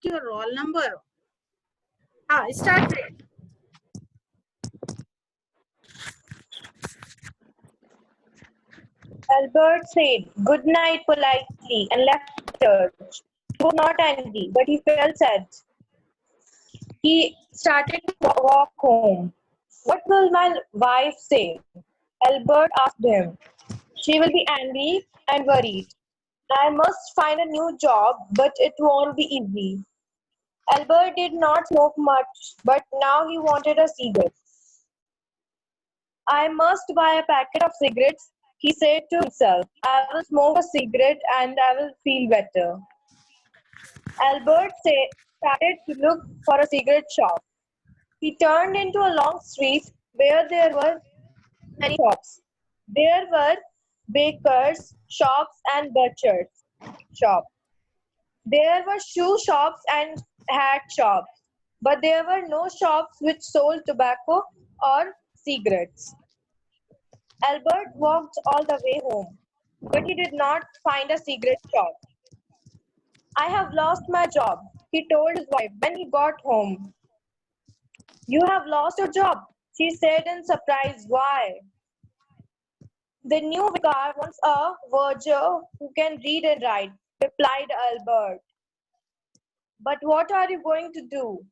your roll number. Start it. Albert said good night politely and left the church. He was not angry, but he felt sad. He started to walk home. What will my wife say? Albert asked him. She will be angry and worried. I must find a new job, but it won't be easy. Albert did not smoke much, but now he wanted a cigarette. I must buy a packet of cigarettes, he said to himself. I will smoke a cigarette and I will feel better. Started to look for a cigarette shop. He turned into a long street where there were many shops. There were bakers' shops and butchers' shops. There were shoe shops and hat shops, but there were no shops which sold tobacco or cigarettes. Albert walked all the way home, but he did not find a cigarette shop. I have lost my job, he told his wife when he got home. You have lost your job, she said in surprise. Why? The new vicar wants a verger who can read and write, replied Albert. But what are you going to do?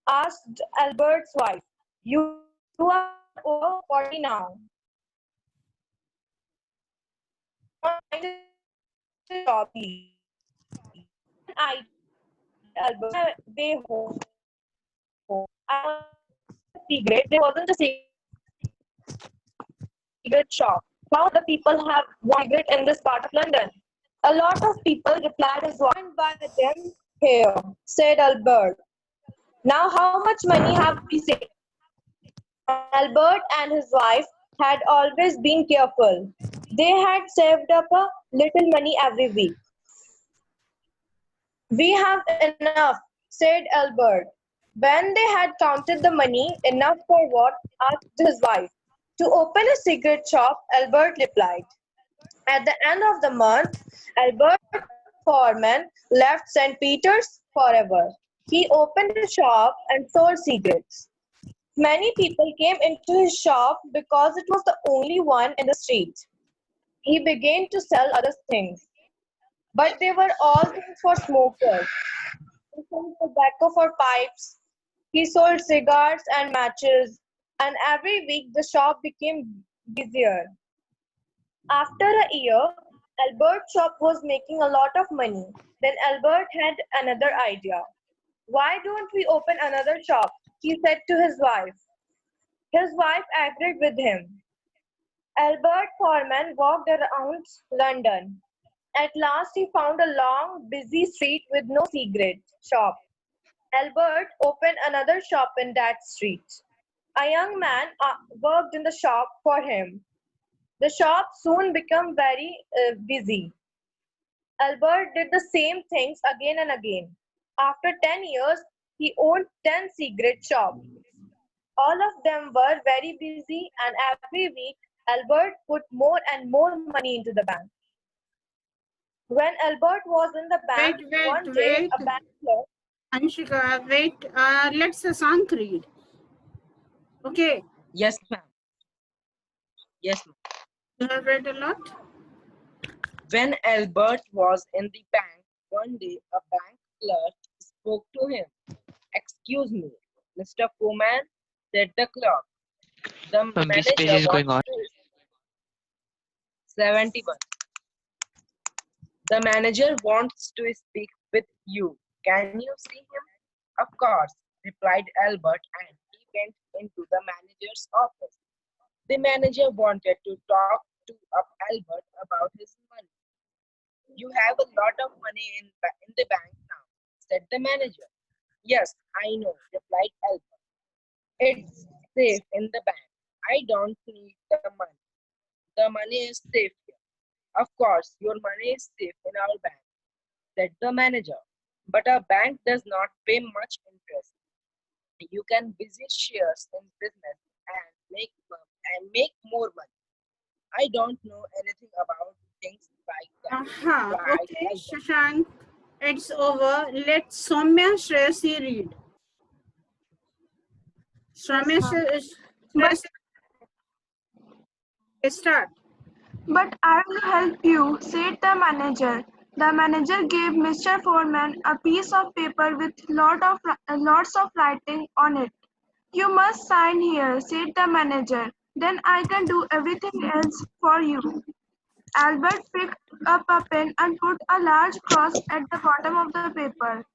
Asked Albert's wife. You are over 40 now. You must find a job easily. I have an idea, said Albert. On my way home, I wanted a cigarette. There wasn't a cigarette shop. How many other people have want a cigarette in this part of London? A lot of people, replied his wife. Go and buy them here, said Albert. Now how much money have we saved? Albert and his wife had always been careful. They had saved up a little money every week. We have enough, said Albert. When they had counted the money, enough for what? Asked his wife. To open a cigarette shop, Albert replied. At the end of the month, Albert Foreman left St. Peter's forever. He opened a shop and sold cigarettes. Many people came into his shop because it was the only one in the street. He began to sell other things, but they were all things for smokers. He sold tobacco for pipes, he sold cigars and matches, and every week the shop became busier. After a year, Albert's shop was making a lot of money. Then Albert had another idea. Why don't we open another shop? He said to his wife. His wife agreed with him. Albert Foreman walked around London. At last he found a long, busy street with no cigarette shop. Albert opened another shop in that street. A young man worked in the shop for him. The shop soon became very busy. Albert did the same things again and again. After 10 years, he owned 10 cigarette shops. All of them were very busy, and every week Albert put more and more money into the bank. When Albert was in the bank, one day Wait. a bank clerk. Anshika, wait. Let's Sasank read. Okay. Yes, ma'am. Yes, ma'am. You have read a lot? When Albert was in the bank, one day a bank clerk spoke to him. Excuse me, Mr. Foreman, said the clerk. The Which page manager is going on? wants to 71. The manager wants to speak with you. Can you see him? Of course, replied Albert, and he went into the manager's office. The manager wanted to talk to Albert about his money. You have a lot of money in the bank now, said the manager. Yes, I know, replied Albert. It's safe in the bank. I don't need the money. The money is safe here. Of course, your money is safe in our bank, said the manager. But our bank does not pay much interest. You can visit shares in business and make more money. I don't know anything about things like that. Right, Okay, Shashank. It's over. Let Soumya Shreyasi read. Soumya Yes, ma'am. Shreyasi, start. But I will help you, said the manager. The manager gave Mr. Foreman a piece of paper with lots of writing on it. You must sign here, said the manager. Then I can do everything else for you. Albert picked up a pen and put a large cross at the bottom of the paper.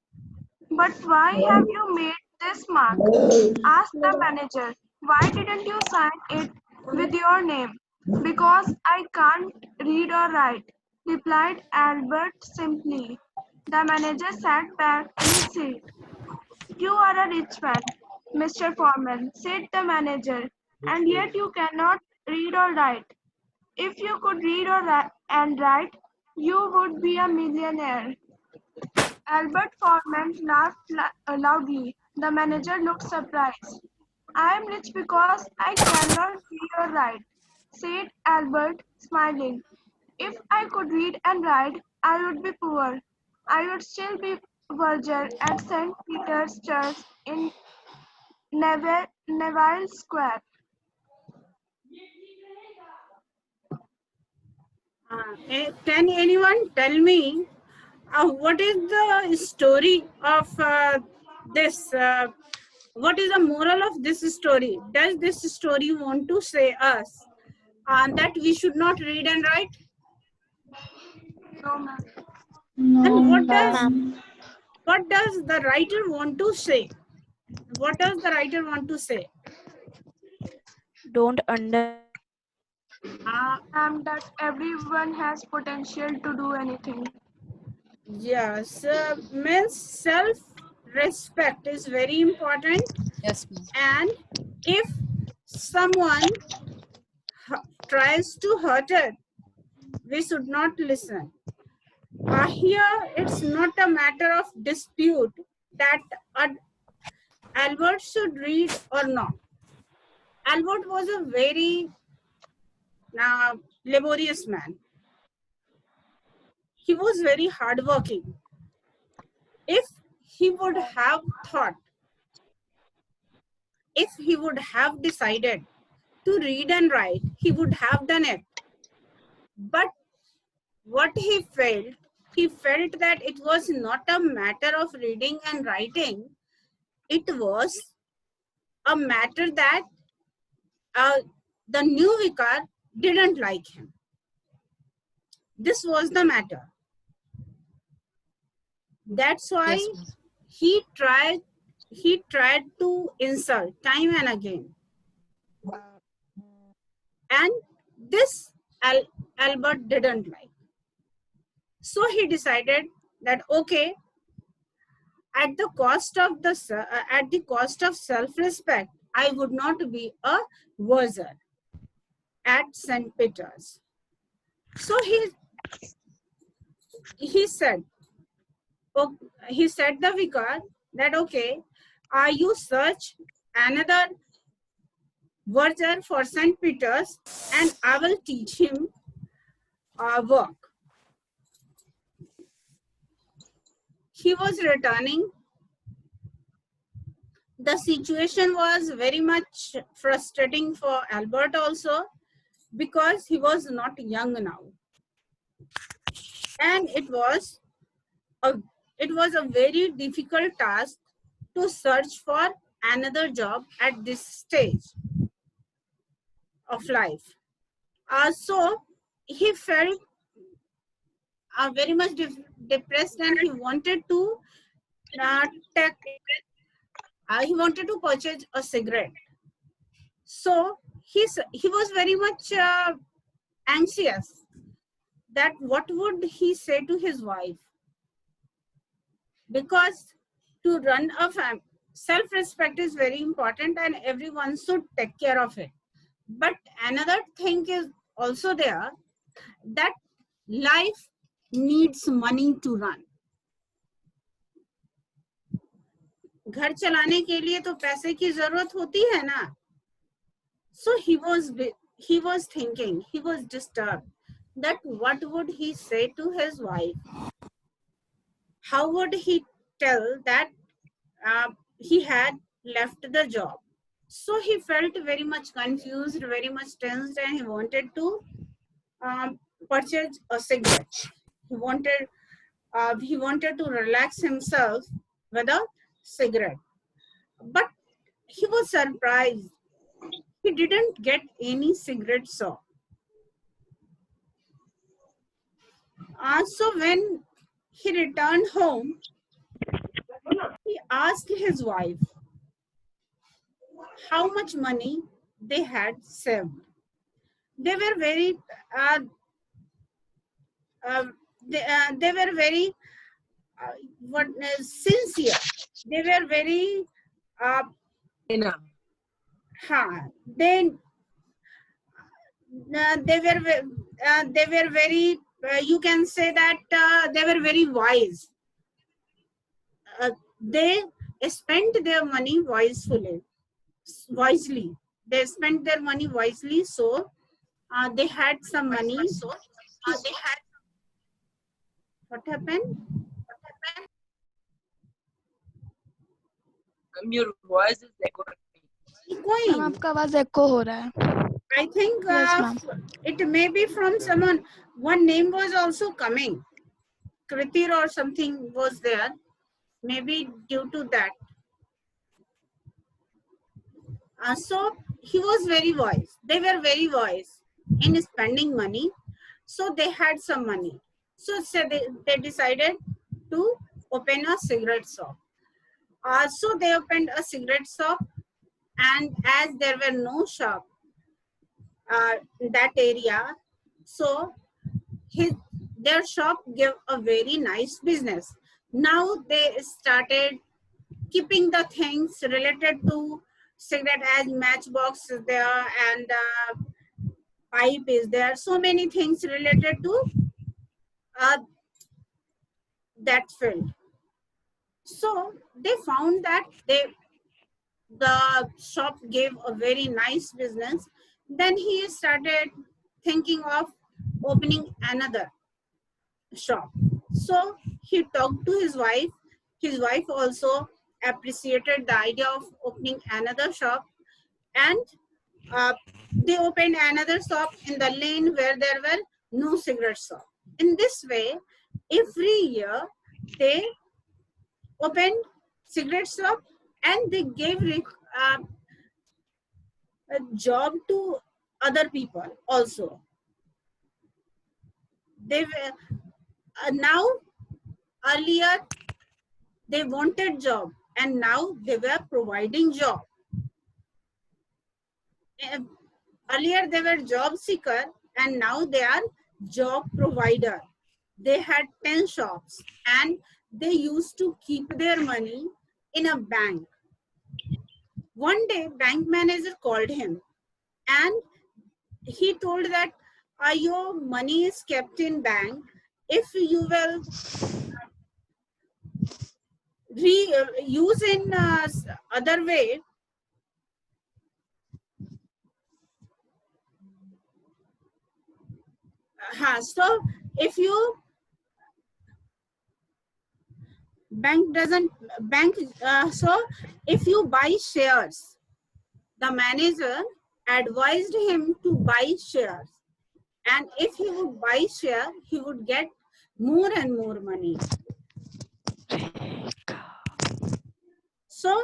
But why have you made this mark? Asked the manager. Why didn't you sign it with your name? Because I can't read or write, replied Albert simply. The manager sat back in his seat. You are a rich man, Mr. Foreman, said the manager, and yet you cannot read or write. If you could read and write, you would be a millionaire. Albert Foreman laughed loudly. The manager looked surprised. I am rich because I cannot read or write, said Albert, smiling. If I could read and write, I would be poor. I would still be verger at St. Peter's Church in Neville Square. Can anyone tell me what is the story of this? What is the moral of this story? Does this story want to say us that we should not read and write? No, ma'am. And No, ma'am. what does the writer want to say? What does the writer want to say? Don't underestimate yourself. That everyone has potential to do anything. Yes, means self-respect is very important. Yes, ma'am. And if someone tries to hurt it, we should not listen. Here, it's not a matter of dispute that Albert should read or not. Albert was a very laborious man. He was very hardworking. If he would have thought, if he would have decided to read and write, he would have done it. But what he felt that it was not a matter of reading and writing. It was a matter that the new vicar didn't like him. This was the matter. That's why Yes, ma'am. he tried to insult time and again. And this Albert didn't like. So he decided that okay, at the cost of self-respect, I would not be a verger at St. Peter's. So he said the vicar that okay, you search another verger for St. Peter's and I will teach him work. He was returning. The situation was very much frustrating for Albert also because he was not young now. And it was a very difficult task to search for another job at this stage of life. So he felt very much depressed and he wanted to purchase a cigarette. So he was very much anxious that what would he say to his wife, because to run a family, self-respect is very important and everyone should take care of it. But another thing is also there that life needs money to run. घर चलाने के लिए तो पैसे की जरूरत होती है ना. So he was thinking, he was disturbed that what would he say to his wife. how would he tell that he had left the job? So he felt very much confused, very much tensed, and he wanted to purchase a cigarette. He wanted he wanted to relax himself with a cigarette. But he was surprised. He didn't get any cigarette saw. So when he returned home, he asked his wife how much money they had saved. They were very, uh, uh, they were very what sincere. They were very, uh, Enough. they they were very. You can say that they were very wise. They spent their money wisely. They spent their money wisely, so they had some money to. What happened? Your voice is echoing. Ma'am Echoing. आपका आवाज एको हो रहा है. I think Yes, ma'am. it may be from someone. One name was also coming. Kritir or something was there. Maybe due to that. So he was very wise. They were very wise in spending money. So they had some money. So they decided to open a cigarette shop. So they opened a cigarette shop, and as there were no shop in that area, so his their shop gave a very nice business. Now they started keeping the things related to cigarette, as matchbox is there and pipe is there. So many things related to uh, that field. So they found that the shop gave a very nice business. Then he started thinking of opening another shop. So he talked to his wife. His wife also appreciated the idea of opening another shop, and uh, they opened another shop in the lane where there were no cigarette shop. In this way, every year they opened cigarette shop, and they gave uh, a job to other people also. They were now, earlier they wanted job, and now they were providing job. Uh, Earlier they were job seeker, and now they are job provider. They had 10 shops, and they used to keep their money in a bank. One day bank manager called him, and he told that your money is kept in bank. If you will use in other way, so if you bank doesn't bank so if you buy shares, the manager advised him to buy shares, and if he would buy share, he would get more and more money. So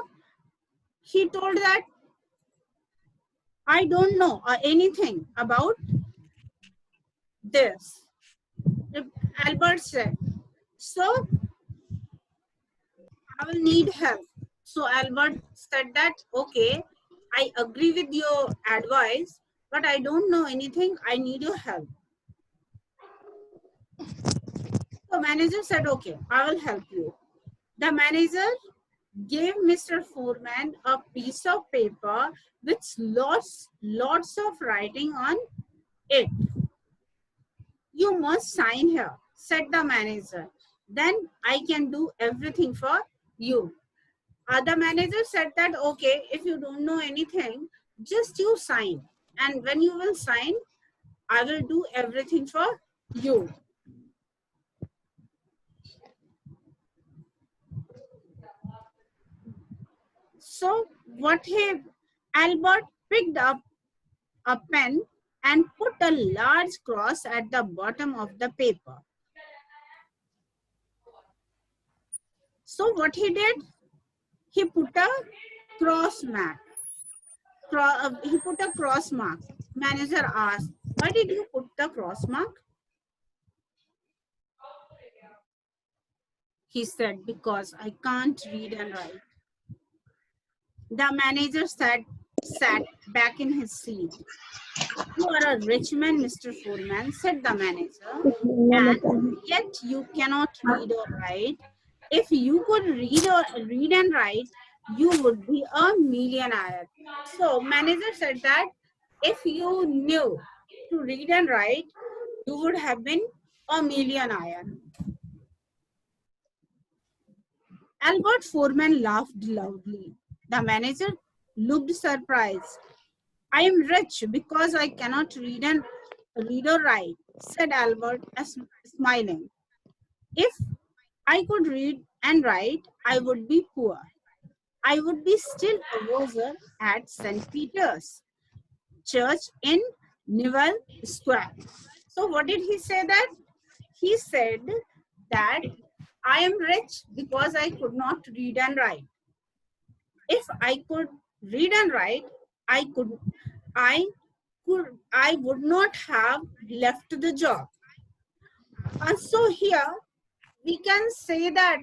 he told that I don't know anything about this. Albert said, so I will need help. So Albert said that, okay, I agree with your advice, but I don't know anything. I need your help. So manager said, okay, I will help you. The manager gave Mr. Foreman a piece of paper with lots of writing on it. You must sign here, said the manager. Then I can do everything for you. The manager said that, okay, if you don't know anything, just you sign. And when you will sign, I will do everything for you. So what he Albert picked up a pen and put a large cross at the bottom of the paper. So what he did? He put a cross mark. He put a cross mark. Manager asked, "Why did you put the cross mark?" He said, "Because I can't read and write." The manager sat back in his seat. "You are a rich man, Mr. Foreman," said the manager, "and yet you cannot read or write. If you could read and write, you would be a millionaire." So manager said that if you knew to read and write, you would have been a millionaire. Albert Foreman laughed loudly. The manager looked surprised. "I am rich because I cannot read or write," said Albert, smiling. "If I could read and write, I would be poor. I would be still a worker at St. Peter's Church in Newell Square." So what did he say that? He said that I am rich because I could not read and write. If I could read and write, I could I I would not have left the job. And so here we can say that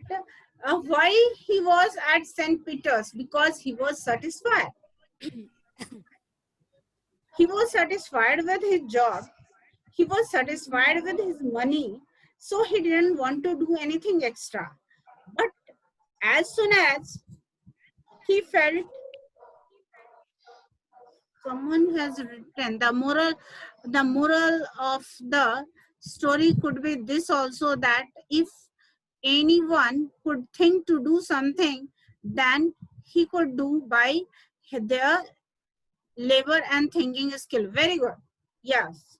why he was at St. Peter's, because he was satisfied. He was satisfied with his job. He was satisfied with his money. So he didn't want to do anything extra. But as soon as he felt, someone has written the moral of the story could be this also, that if anyone could think to do something, then he could do by their labor and thinking skill. Very good. Yes.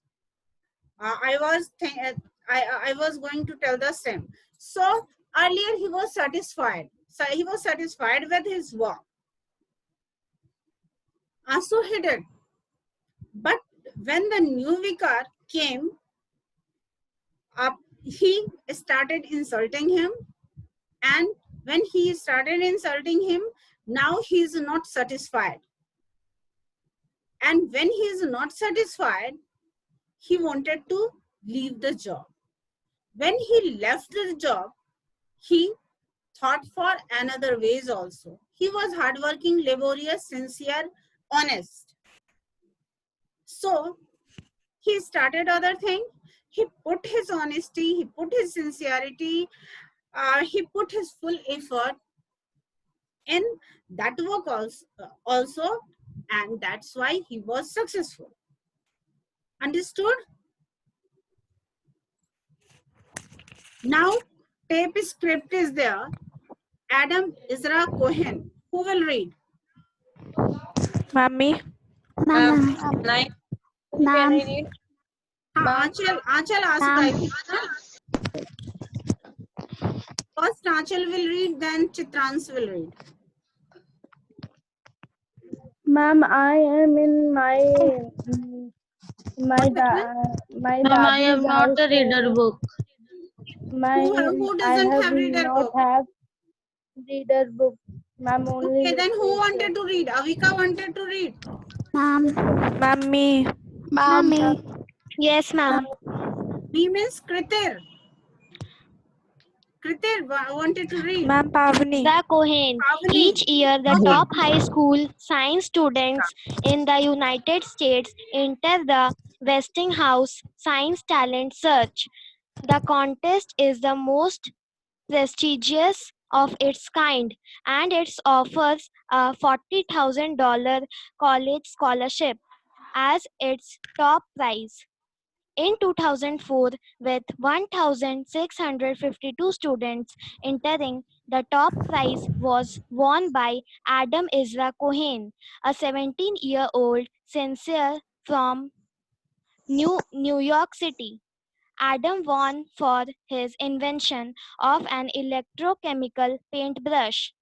I was going to tell the same. So earlier he was satisfied. So he was satisfied with his work. So he did. But when the new vicar came up, he started insulting him. And when he started insulting him, now he is not satisfied. And when he is not satisfied, he wanted to leave the job. When he left the job, he thought for another ways also. He was hardworking, laborious, sincere, honest. So he started other thing. He put his honesty, he put his sincerity, he put his full effort in that work also, and that's why he was successful. Understood? Now tape script is there. Adam Isra Cohen. Who will read? Mommy. Ma'am. Can Ma'am. I read? Aanchal asked Ma'am. I think. First Aanchal will read, then Chitrans will read. Ma'am, I am in my What happened? Ma'am, I daddy's have not house. a reader book. Who I doesn't have have reader not book? have reader book. Ma'am, Okay, only then who wanted literature. to read? Avika wanted to read. Ma'am. Mommy. Mommy. Yes, ma'am. Me means Kritir. Kritir wanted to read. Ma'am Pavni. The Cohen. Pavani. Each year, the Okay. top high school science students in the United States enter the Westinghouse Science Talent Search. The contest is the most prestigious of its kind, and it offers a $40,000 college scholarship as its top prize. In 2004, with 1,652 students entering, the top prize was won by Adam Isra Cohen, a 17-year-old sincere from New York City. Adam won for his invention of an electrochemical paintbrush.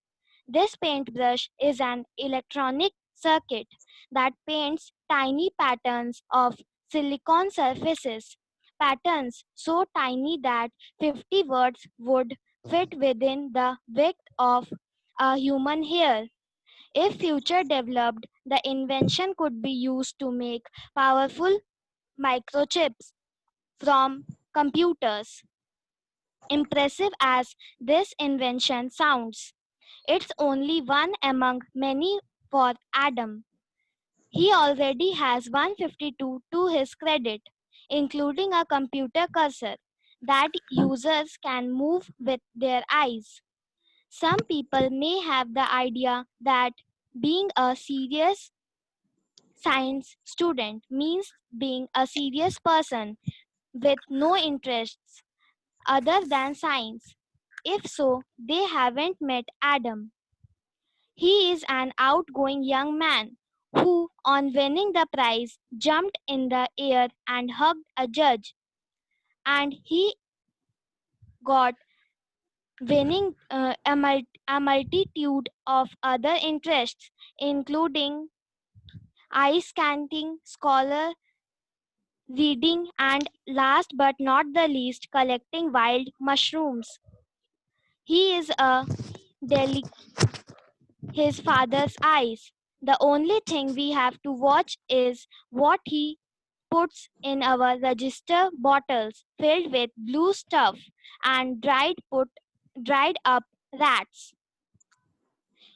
This paintbrush is an electronic circuit that paints tiny patterns of silicon surfaces, patterns so tiny that 50 words would fit within the width of a human hair. If future developed, the invention could be used to make powerful microchips from computers. Impressive as this invention sounds, it's only one among many for Adam. He already has 152 to his credit, including a computer cursor that users can move with their eyes. Some people may have the idea that being a serious science student means being a serious person with no interests other than science. If so, they haven't met Adam. He is an outgoing young man who, on winning the prize, jumped in the air and hugged a judge. And he got winning a multitude of other interests, including ice skating, scholar reading, and last but not the least, collecting wild mushrooms. He is a delic his father's eyes. The only thing we have to watch is what he puts in our register bottles filled with blue stuff and dried up rats.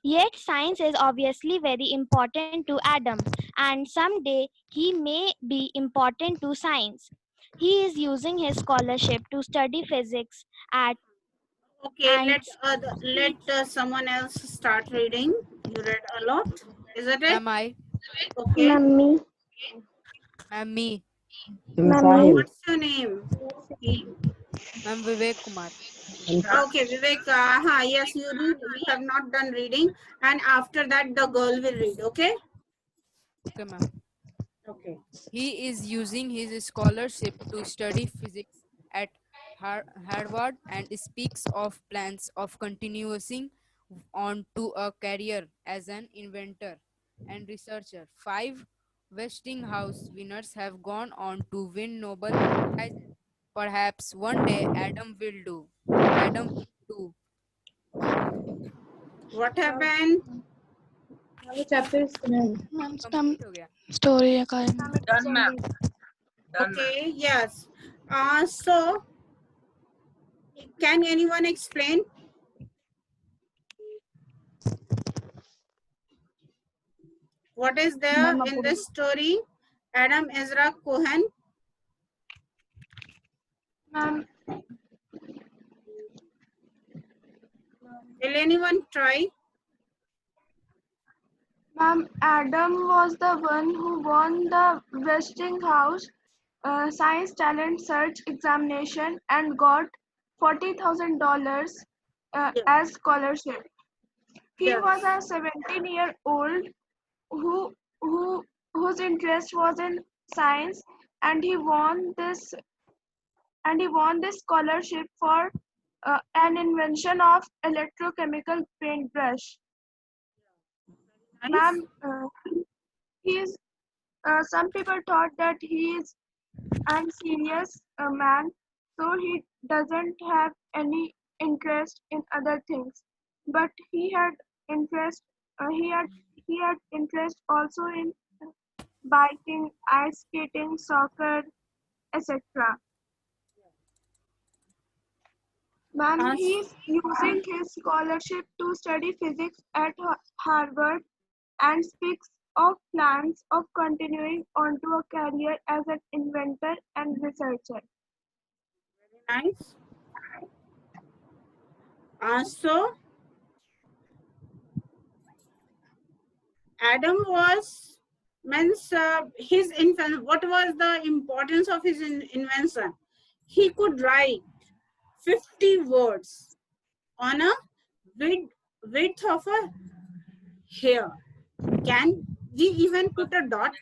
Yet science is obviously very important to Adam, and someday he may be important to science. He is using his scholarship to study physics at Okay, and let someone else start reading. You read a lot, is it it? Ma'am, I. Okay. Mummy. Ma'am, me. I'm Mummy. Sahil. What's your name? He. Ma'am, Vivek Kumar. I'm Okay, Vivek. Yes, you read. We have not done reading, and after that, the girl will read. Okay. Okay, ma'am. Okay. He is using his scholarship to study physics at Harvard and speaks of plans of continuing on to a career as an inventor and researcher. Five Westinghouse winners have gone on to win Nobel Prizes. Perhaps one day Adam will do. Adam will too. What happened? The chapter is finished. Ma'am Complete हो गया. Story का है Ma'am, it is ended. Okay. Yes. So, can anyone explain what is there Ma'am, in this story? Adam Ezra Cohen. Ma'am, Will anyone try? ma'am, Adam was the one who won the Westinghouse Science Talent Search examination and got $40,000 Yes. as scholarship. He was Yes. a 17-year-old who who whose interest was in science, and he won this scholarship for an invention of electrochemical paintbrush. Nice. Ma'am, he is. Some people thought that he is unserious man, so he doesn't have any interest in other things. But he had interest. He had interest also in biking, ice skating, soccer, etc. Ma'am, Uh, he is using his scholarship to study physics at Harvard and speaks of plans of continuing onto a career as an inventor and researcher. nice. So Adam was means his invention. What was the importance of his invention? He could write 50 words on a width of a hair. Can we even put a dot?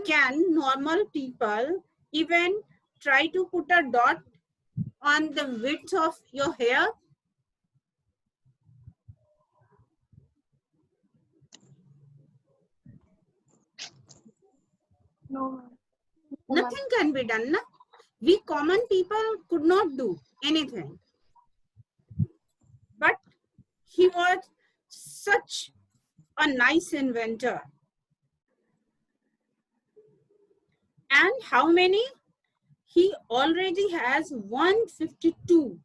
Can normal people even try to put a dot on the width of your hair? No, ma'am. Nothing can be done. Na? We common people could not do anything. But he was such a nice inventor. And how many? He already has 152.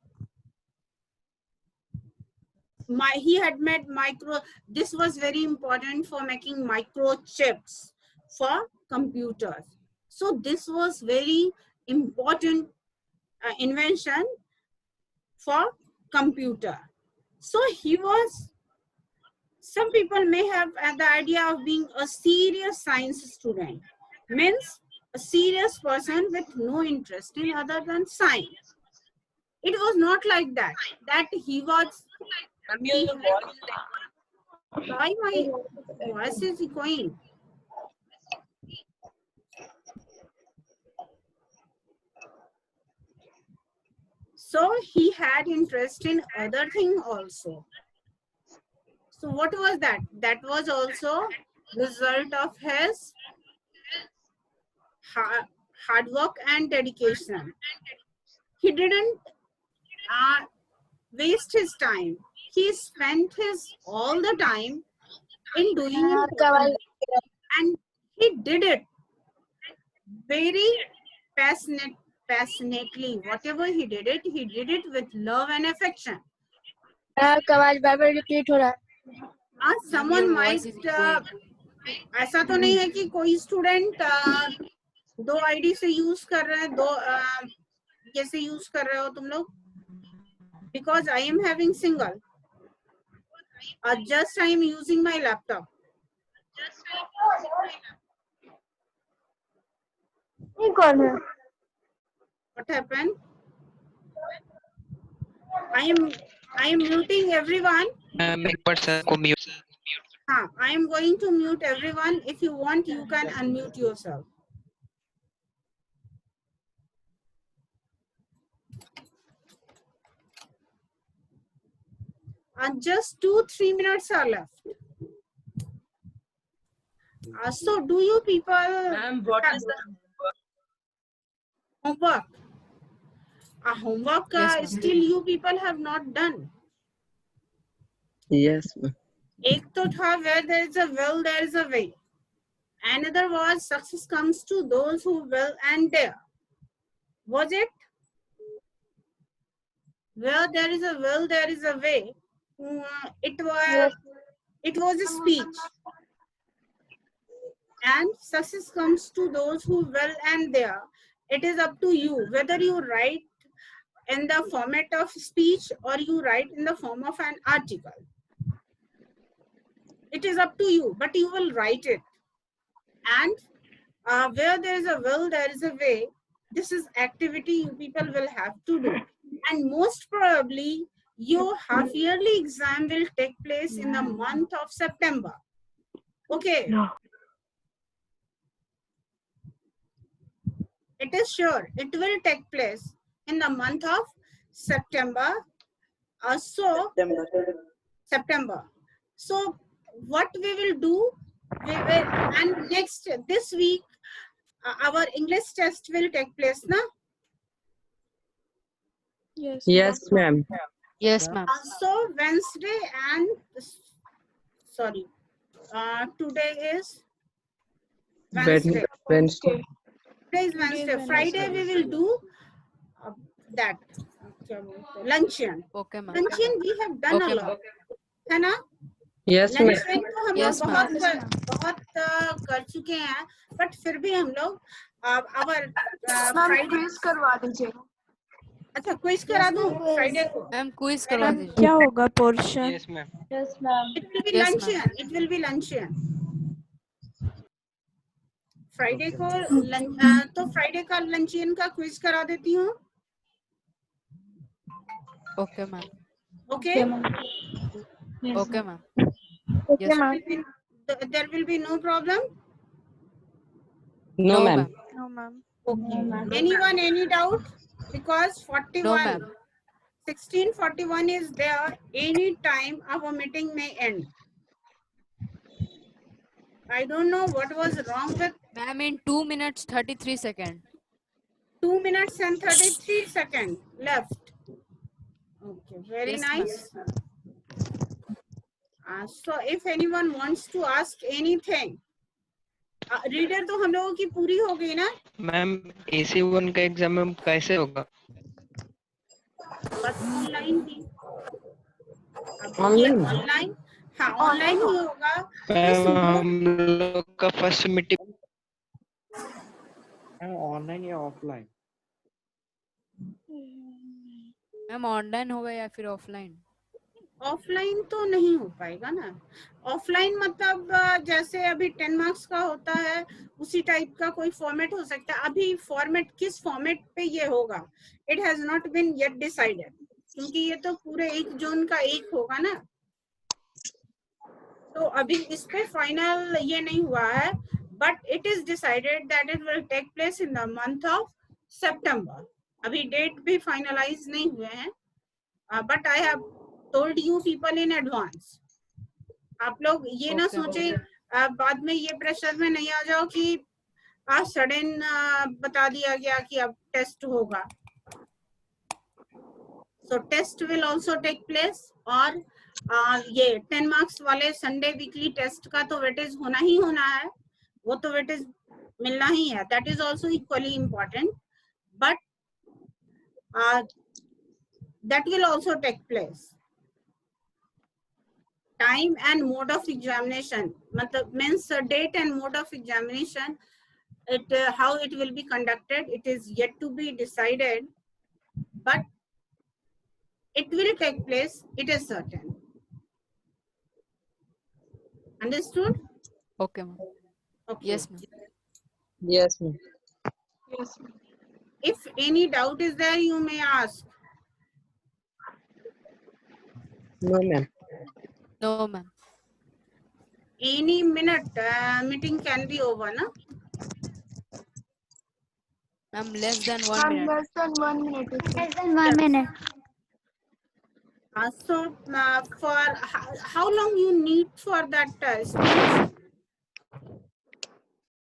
He had made micro. This was very important for making microchips for computers. So this was very important invention for computer. So he was, some people may have the idea of being a serious science student, means a serious person with no interest in other than science. It was not like that, that he was, Ma'am, he your had, voice is why my voice is echoing? So he had interest in other thing also. So what was that? That was also result of his hard work and dedication. He didn't waste his time. He spent his all the time in doing important work. And he did it very passionately. Whatever he did it with love and affection. आपका आवाज बार बार repeat हो रहा है As Ma'am, your someone voice might is echoing. ऐसा तो नहीं है कि कोई स्टूडेंट दो आईडी से यूज कर रहे हैं, दो कैसे यूज कर रहे हो तुम लोग? Because I am having single, just I am using my laptop. ये कौन है What happened? I am muting everyone. एक पर्सन को mute I am going to mute everyone. If you want, you can unmute yourself. And just 2-3 minutes are left. So do you people Ma'am, what is the homework? Homework Yes, ma'am. still you people have not done. Yes एक तो था where there is a will, there is a way. Another was success comes to those who will and dare. Was it? Where there is a will, there is a way. It was a speech. And success comes to those who will and dare. It is up to you whether you write in the format of speech or you write in the form of an article. It is up to you, but you will write it. And where there is a will, there is a way. This is activity you people will have to do. And most probably, your half-yearly exam will take place in the month of September. Okay. No. It is sure. It will take place in the month of September. September. So what we will do, and next, this week, our English test will take place, na? Yes. Yes ma'am Yes, ma'am. So Wednesday and, sorry, today is Wednesday. Wednesday Today is Wednesday. Friday we will do that luncheon. Okay, ma'am. Luncheon we have done a lot, है ना? Yes ma'am luncheon तो हम लोग Yes, ma'am. बहुत कर चुके हैं, but फिर भी हम लोग our मैम Friday, क्विज करवा दीजिए अच्छा क्विज करा दूं फ्राइडे को. Ma'am, quiz करवा दीजिए. क्या होगा portion? Yes ma'am yes ma'am It will be Yes, luncheon. It will be luncheon. Friday को तो फ्राइडे का लंचियन का क्विज करा देती हूँ. Okay, ma'am. Okay. Okay, ma'am. Okay Yes. Ma'am There will be no problem. No ma'am no ma'am. Okay. Anyone any doubt? Because 41, No, ma'am. 16:41 is there. Any time our meeting may end. I don't know what was wrong with Ma'am, in 2 minutes 33 seconds. 2 minutes and 33 seconds left. Okay, very Yes, ma'am. nice. So if anyone wants to ask anything, reader तो हम लोगों की पूरी हो गई ना? Ma'am AC1 का exam कैसे होगा? बस ऑनलाइन ही। अब ये ऑनलाइन? ऑनलाइन, हाँ ऑनलाइन ही होगा। मैम इस हम लोग का फर्स्ट मीटिंग ऑनलाइन या ऑफलाइन? मैम ऑनलाइन होगा या फिर ऑफलाइन? ऑफलाइन तो नहीं हो पाएगा ना। ऑफलाइन मतलब जैसे अभी 10 मार्क्स का होता है उसी टाइप का कोई फॉर्मेट हो सकता है। अभी फॉर्मेट किस फॉर्मेट पे ये होगा, it has not been yet decided, क्योंकि ये तो पूरे 1 जून का एक होगा ना। तो अभी इस पे फाइनल ये नहीं हुआ है, but it is decided that it will take place in the month of September. अभी डेट भी फाइनलाइज नहीं हुए हैं, but I have told you people in advance. आप लोग ये ना सोचे बाद में ये प्रेशर में नहीं आ जाओ कि आज सडन बता दिया गया कि अब टेस्ट होगा। So test will also take place, और ये 10 मार्क्स वाले संडे वीकली टेस्ट का तो वेटेज होना ही होना है, वो तो वेटेज मिलना ही है, that is also equally important, but that will also take place. Time and mode of examination, matlab means date and mode of examination, it how it will be conducted, it is yet to be decided, but it will take place, it is certain. Understood? Okay, ma'am. Okay. Yes, ma'am. Yes, ma'am. Yes. If any doubt is there, you may ask. No, ma'am. No, ma'am. Any minute meeting can be over, na? Ma'am, less than 1 minute. Less than 1 minute. Less than 1 minute. So for how long you need for that students?